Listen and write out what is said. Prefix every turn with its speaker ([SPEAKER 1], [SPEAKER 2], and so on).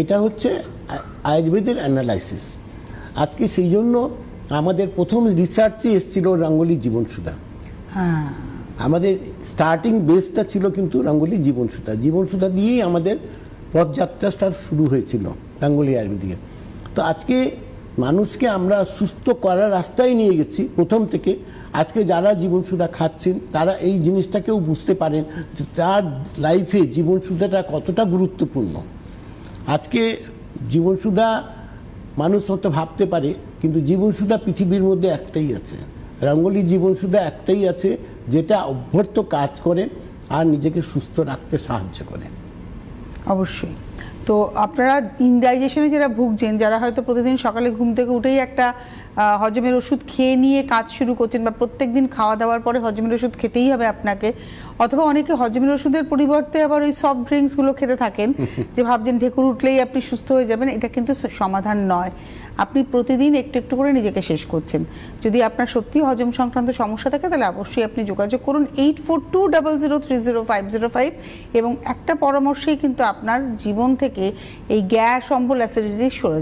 [SPEAKER 1] এটা হচ্ছে আয়ুর্বেদের অ্যানালাইসিস। আজকে সেই জন্য আমাদের প্রথম রিসার্চে এসেছিল রঙ্গোলি জীবনসুধা।
[SPEAKER 2] হ্যাঁ,
[SPEAKER 1] আমাদের স্টার্টিং বেসটা ছিল কিন্তু রঙ্গোলি জীবনসুধা। জীবনসুধা দিয়েই আমাদের পথযাত্রাটা শুরু হয়েছিল রঙ্গোলি আয়ুর্বেদিকে। তো আজকে মানুষকে আমরা সুস্থ করার রাস্তায় নিয়ে গেছি প্রথম থেকে। আজকে যারা জীবনসুধা খাচ্ছেন তারা এই জিনিসটাকেও বুঝতে পারেন যে তার লাইফে জীবনসুধাটা কতটা গুরুত্বপূর্ণ। আজকে জীবনসুধা মানুষ হয়তো ভাবতে পারে, কিন্তু জীবনসুধা পৃথিবীর মধ্যে একটাই আছে, রঙ্গোলি জীবনসুধা একটাই আছে, যেটা অভ্যর্থ কাজ করে আর নিজেকে সুস্থ রাখতে সাহায্য করে।
[SPEAKER 2] অবশ্যই। তো আপনারা ইনডাইজেশনে যারা ভুগছেন, যারা হয়তো প্রতিদিন সকালে ঘুম থেকে উঠেই একটা হজমের ওষুধ খেয়ে নিয়ে কাজ শুরু করছেন, বা প্রত্যেক দিন খাওয়া দাওয়ার পরে হজমের ওষুধ খেতেই হবে আপনাকে, অথবা অনেকে হজমের ওষুধের পরিবর্তে আবার ওই সফট ড্রিঙ্কসগুলো খেতে থাকেন, যে ভাবছেন ঢেকুর উঠলেই আপনি সুস্থ হয়ে যাবেন, এটা কিন্তু সমাধান নয়। আপনি প্রতিদিন একটু একটু করে নিজেকে শেষ করছেন। যদি আপনার সত্যি হজম সংক্রান্ত সমস্যা থাকে তাহলে অবশ্যই আপনি যোগাযোগ করুন 8420030505, এবং একটা পরামর্শেই কিন্তু আপনার জীবন থেকে এই গ্যাস, অম্বল, অ্যাসিডিটি সরে